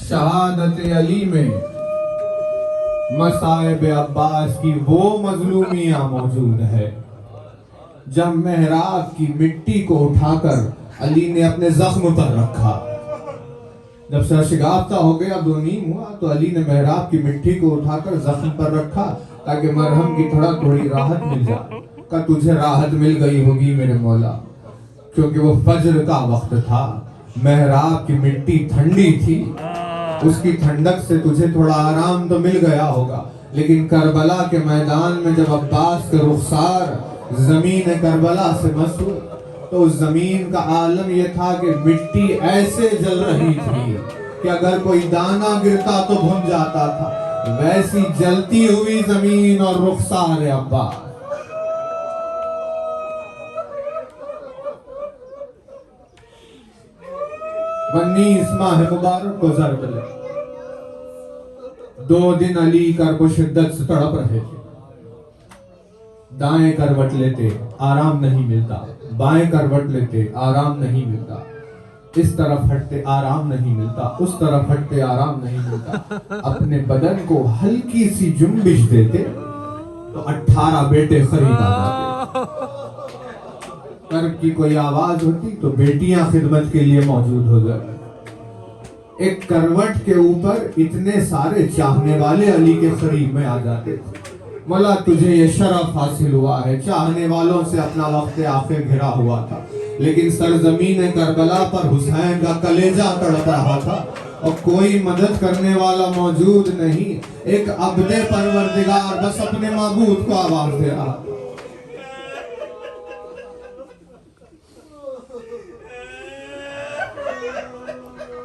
शहादत अली में मसाइब अब्बास की वो मजलूमियां मौजूद है जब मेहराब की मिट्टी को उठाकर अली ने अपने जख्म पर रखा। जब सरशिगाफ्ता हो गया, दो नीम हुआ, तो अली ने मेहराब की मिट्टी को उठाकर जख्म पर रखा ताकि मरहम की थोड़ी राहत मिल जाए। का तुझे राहत मिल गई होगी मेरे मौला, क्योंकि वो फज्र का वक्त था, मेहराब की मिट्टी ठंडी थी, उसकी ठंडक से तुझे थोड़ा आराम तो मिल गया होगा। लेकिन करबला के मैदान में जब अब्बास के रुखसार जमीन करबला से मसू, तो उस जमीन का आलम यह था कि मिट्टी ऐसे जल रही थी कि अगर कोई दाना गिरता तो भुन जाता था। वैसी जलती हुई जमीन और रुखसार अब्बास। बन्नीस माह मुबारक को ज़र्ब लगी। 2 दिन अली कर्ब शिद्दत से तड़प रहे थे। दाएं करवट लेते आराम नहीं मिलता, बाएं करवट लेते आराम नहीं मिलता, इस तरफ हटते आराम नहीं मिलता, उस तरफ हटते आराम नहीं मिलता। अपने बदन को हल्की सी जुम्बिश देते तो 18 बेटे खरीद आ जाते। कर्ब की कोई आवाज होती तो बेटियां खिदमत के लिए मौजूद हो जाती। एक करवट के ऊपर इतने सारे चाहने वाले अली के करीब में आ जाते थे। मौला तुझे ये शरफ हासिल हुआ है, चाहने वालों से अपना वक्त आखिर घिरा हुआ था, लेकिन सरजमीन करबला पर हुसैन का कलेजा तड़प रहा था और कोई मदद करने वाला मौजूद नहीं। एक अब्दे परवरदिगार बस अपने माबूद को आवाज दे रहा।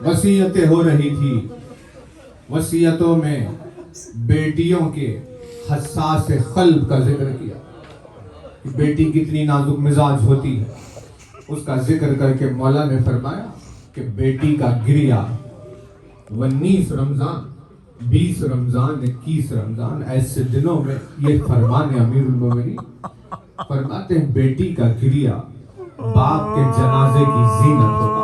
वसीयतें हो रही थी, वसीयतों में बेटियों के हसास क़ल्ब का जिक्र किया कि बेटी कितनी नाजुक मिजाज होती है, उसका जिक्र करके मौला ने फरमाया कि बेटी का गिरिया 19 रमजान, 20 रमजान, 21 रमजान, ऐसे दिनों में ये फरमान अमीरुल मोमिनीन फरमाते हैं बेटी का गिरिया बाप के जनाजे की जीनत होता है।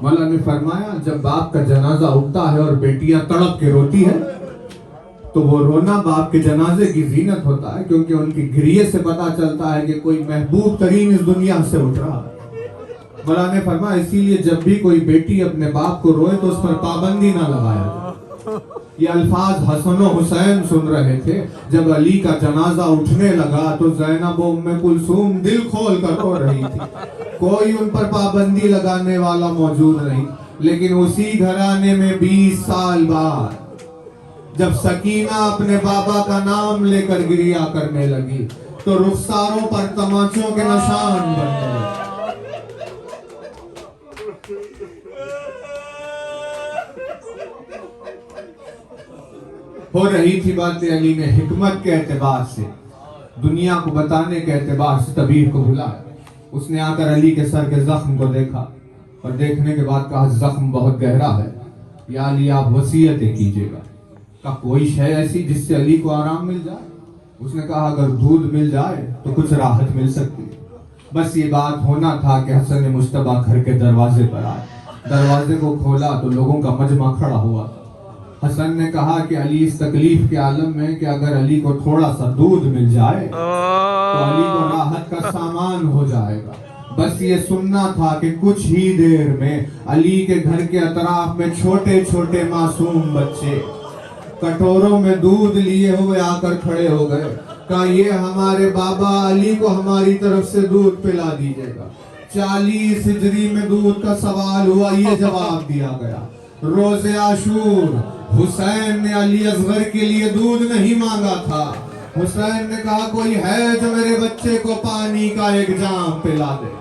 मौला ने फरमाया जब बाप का जनाजा उठता है और बेटियां तड़प के रोती है तो वो रोना बाप के जनाजे की जीनत होता है, क्योंकि उनके गिरिये से पता चलता है कि कोई महबूब तरीन इस दुनिया से उठ रहा है। मौला ने फरमाया इसीलिए जब भी कोई बेटी अपने बाप को रोए तो उस पर पाबंदी ना लगाया जाए। ये अल्फाज हसन और हुसैन सुन रहे थे। जब अली का जनाजा उठने लगा तो ज़ैनब और उम्मे कुलसूम दिल खोल कर रो रही थी, कोई उन पर पाबंदी लगाने वाला मौजूद नहीं। लेकिन उसी घराने में 20 साल बाद जब सकीना अपने बाबा का नाम लेकर गिरिया करने लगी तो रुखसारों पर तमाचों के निशान बन गए। हो रही थी बातें। अली ने हिकमत के एतबार से, दुनिया को बताने के एतबार से तबीब को बुलाया। उसने आकर अली के सर के जख्म को देखा और देखने के बाद कहा जख्म बहुत गहरा है, या अली आप वसीयतें कीजिएगा। का कोई शय ऐसी जिससे अली को आराम मिल जाए? उसने कहा अगर दूध मिल जाए तो कुछ राहत मिल सकती है। बस ये बात होना था कि हसन मुश्तबा घर के दरवाजे पर आए। दरवाजे को खोला तो लोगों का मजमा खड़ा हुआ। हसन ने कहा कि अली इस तकलीफ के आलम में कि अगर अली को थोड़ा सा दूध मिल जाए तो अली को राहत का सामान हो जाएगा। बस ये सुनना था कि कुछ ही देर में अली के घर के अतराफ में छोटे छोटे मासूम बच्चे कटोरों में दूध लिए हुए आकर खड़े हो गए। कहा ये हमारे बाबा अली को हमारी तरफ से दूध पिला दीजिएगा। 40 हिजरी में दूध का सवाल हुआ, ये जवाब दिया गया। रोज़े आशूर हुसैन ने अली असगर के लिए दूध नहीं मांगा था। हुसैन ने कहा कोई है जो मेरे बच्चे को पानी का एक जाम पिला दे।